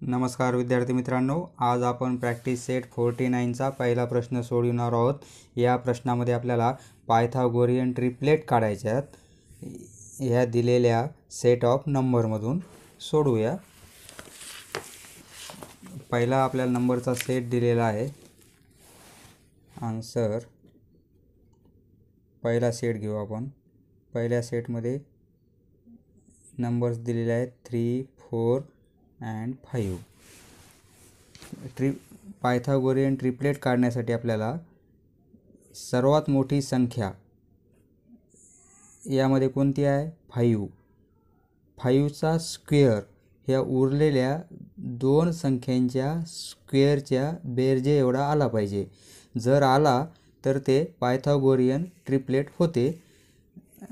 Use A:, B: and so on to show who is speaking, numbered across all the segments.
A: नमस्कार विद्यार्थी मित्रांनो, आज आपण प्रॅक्टिस सेट 49चा पहिला प्रश्न सोडवणार आहोत। या प्रश्नामध्ये आपल्याला पायथागोरियन ट्रिपलेट काढायचे आहेत। या दिलेल्या सेट ऑफ नंबरमधून सोडवूया। पहिला आपल्याला नंबरचा सेट दिलेला आहे। आन्सर पहिला सेट घेऊ आपण। पहिल्या सेटमध्ये नंबर्स दिलेले आहेत 3, 4 and 5। पायथागोरियन ट्रिपलेट काढण्यासाठी आपल्याला सर्वात मोठी संख्या यामध्ये कोणती आहे 5। 5चा स्क्वेअर ह्या उरलेल्या दोन संख्यांच्या स्क्वेअरच्या बेरजे एवढा आला पाहिजे। जर आला तर ते पायथागोरियन ट्रिपलेट होते।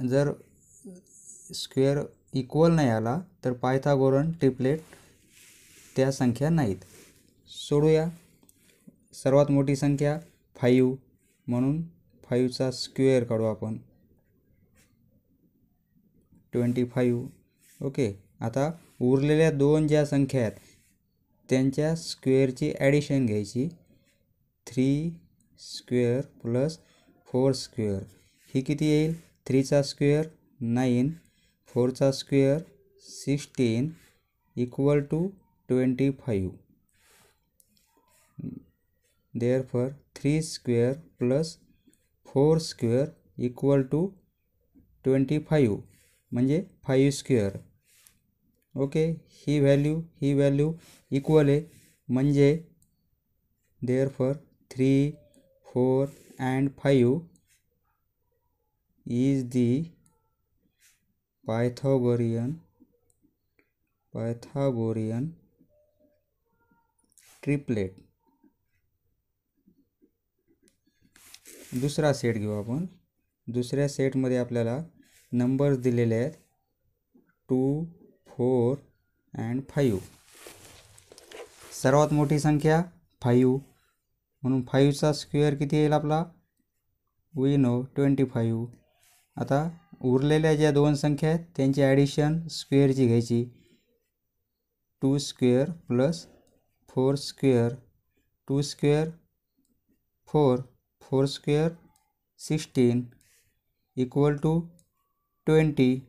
A: जर स्क्वेअर इक्वल नाही आला तर पायथागोरियन ट्रिपलेट त्या संख्या नाहीत। सोडूया। सर्वात मोठी संख्या 5 म्हणून 5चा स्क्वेअर काढू आपण 25। ओके, आता उरलेल्या दोन ज्या संख्या आहेत त्यांच्या स्क्वेअरची ॲडिशन घ्यायची। 3 स्क्वेअर प्लस 4 स्क्वेअर ही किती येईल? 3चा स्क्वेअर 9, 4चा square 16 equal to 25। Therefore 3 square plus 4 square equal to 25 म्हणजे 5 स्क्वेअर। ओके, ही व्हॅल्यू इक्वल आहे म्हणजे therefore 3, 4 and 5 is the Pythagorean triplet. दुसरा सेट घेऊ आपण। दुसऱ्या सेटमध्ये आपल्याला नंबर्स दिलेले आहेत 2, 4 and 5। सर्वात मोठी संख्या 5 म्हणून 5चा स्क्वेअर किती येईल आपला? We know 25। आता उरलेल्या ज्या दोन संख्या आहेत त्यांची ॲडिशन स्क्वेअरची घ्यायची। 2 square plus 4 square 2 square 4 4 square 16 equal to 20।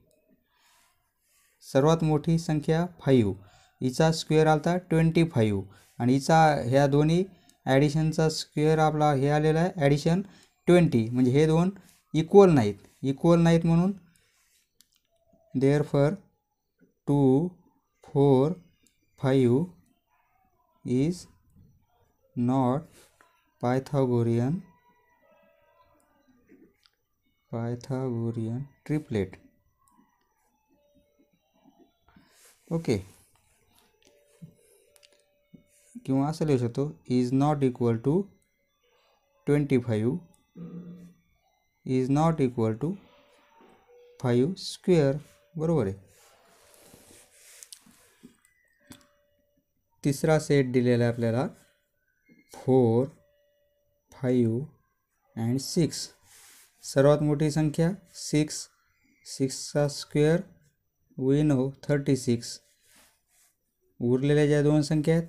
A: सर्वात मोठी संख्या 5, हिचा स्क्वेअर आलता 25 आणि हिचा ह्या दोन्ही ॲडिशनचा स्क्वेअर आपला हे आलेला आहे ॲडिशन 20 म्हणजे हे दोन इक्वल नाहीत म्हणून therefore 2, 4, 5 is not Pythagorean triplet। Okay, किंवा असं लिहू शकतो is not equal to 25 is not equal to 5 square. बरोबर आहे। तिसरा सेट दिलेला आहे आपल्याला 4, 5 and 6। सर्वात मोठी संख्या 6, 6चा स्क्वेअर वी नो 36। उरलेल्या ज्या दोन संख्या आहेत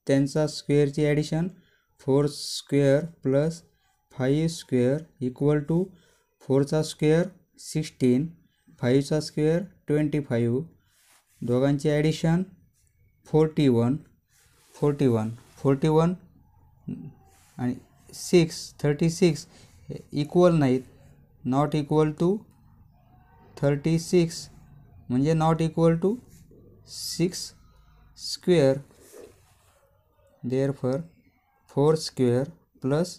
A: त्यांचा स्क्वेअरची addition 4 square plus 5 square equal to 4चा स्क्वेअर 16, 5चा स्क्वेअर 25, दोघांची ॲडिशन 41 आणि 36 इक्वल नाहीत, नॉट इक्वल टू 36 म्हणजे not equal to 6 square. therefore 4 square plus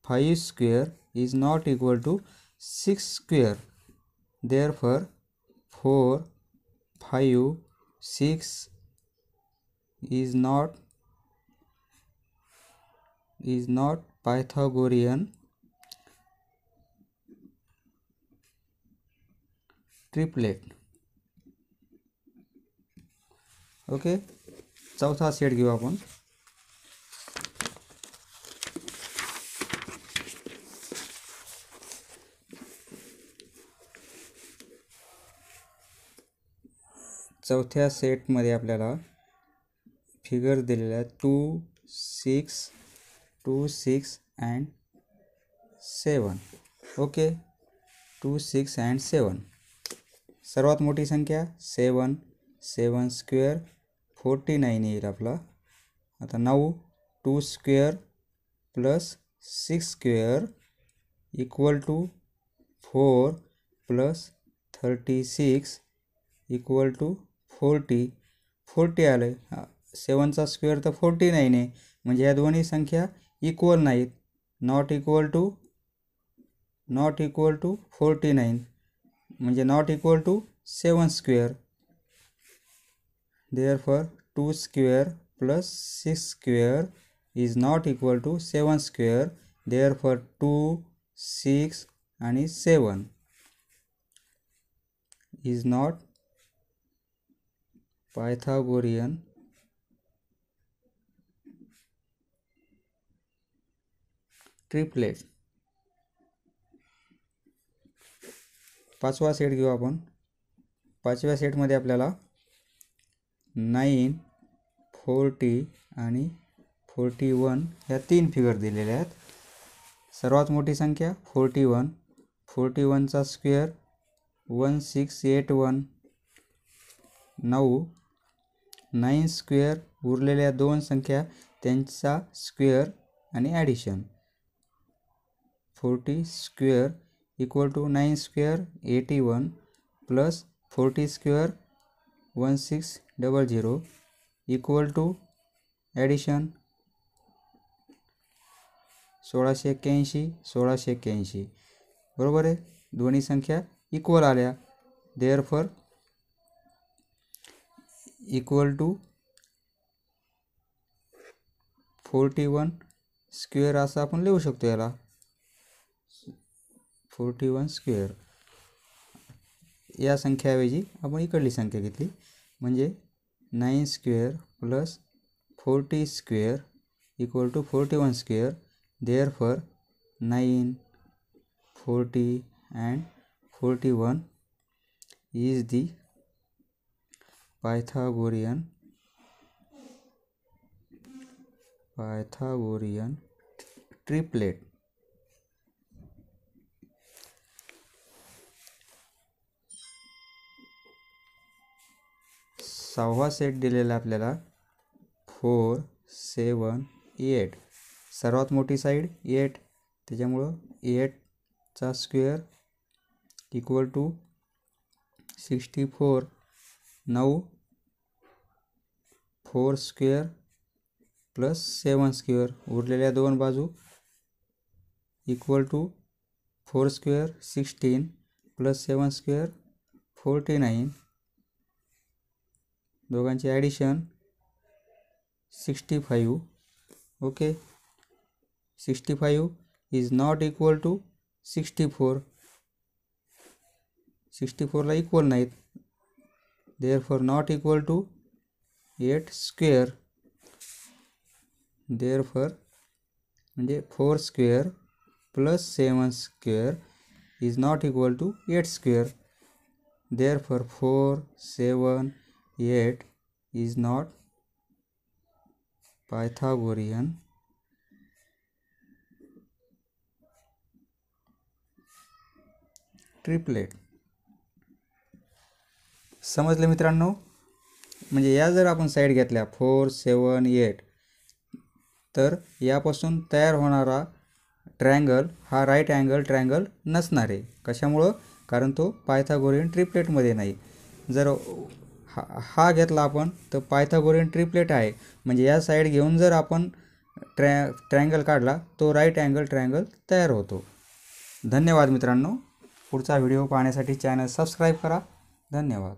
A: 5 square is not equal to 6 square. therefore 4, 5, 6 is not Pythagorean triplet. Okay, चौथा set घेऊ आपण। चौथ्या सेटमध्ये आपल्याला फिगर दिलेल्या 2, 6, 2, 6 अँड 7. Okay, 2, 6 and 7. सर्वात मोठी संख्या 7, 7 स्क्वेअर 49 येईल आपला. आता 9, 2 square plus 6 square equal to 4 plus 36 equal to 40. 40 आलं. 7चा स्क्वेअर तर 49 आहे, म्हणजे या दोन्ही संख्या इक्वल नाहीत. नॉट इक्वल टू 49, म्हणजे not equal to 7 square. Therefore 2 square plus 6 square is not equal to 7 square. Therefore 2, 6 आणि 7 इज नॉट पायथागोरियन ट्रिपलेट. पाचवा सेट घेऊ आपण. पाचव्या सेटमध्ये आपल्याला 9, 40 आणि 41 ह्या 3 फिगर दिलेल्या आहेत. सर्वात मोठी संख्या 41. 41चा स्क्वेअर 1681. 9 स्क्वेअर उरलेल्या दोन संख्या त्यांचा स्क्वेअर आणि addition. 40 square equal to 9 square 81 plus 40 square 1600 equal to addition 1681, 1681. बरोबर आहे, दोन्ही संख्या इक्वल आल्या. देअरफॉर इक्वल टू 41 स्क्वेअर असं आपण लिहू शकतो याला. 41 स्क्वेअर. या संख्याऐवजी आपण इकडली संख्या घेतली, म्हणजे 9 square plus 40 square equal to 41 square. Therefore 9, 40 and 41 is the Pythagorean triplet. सहावा सेट दिलेला आपल्याला 4, 7, 8. सर्वात मोठी साईड 8, त्याच्यामुळं 8चा square equal to 64. 9, 4 square plus 7 square उरलेल्या दोन बाजू equal to 4 square 16 plus 7 square 49. दोघांची addition 65. Okay, 65 is not equal to 64. 64ला इक्वल नाहीत. Therefore not equal to 8 square. Therefore म्हणजे 4 square plus 7 square is not equal to 8 square. Therefore 4, 7, 8 is not Pythagorean triplet. समजले मित्रांनो? म्हणजे या जर आपण साईड घेतल्या 4, 7, 8, तर यापासून तयार होणारा ट्रायंगल हा राईट अँगल ट्रायंगल नसणार आहे. कशामुळं? कारण तो पायथागोरियन ट्रिपलेटमध्ये नाही. जर हा घेतला आपण तर पायथागोरियन ट्रिपलेट आहे, म्हणजे या साईड घेऊन जर आपण ट्रायंगल काढला तो राईट अँगल ट्रायंगल तयार होतो. धन्यवाद मित्रांनो. पुढचा व्हिडिओ पाहण्यासाठी चॅनल सबस्क्राईब करा. धन्यवाद.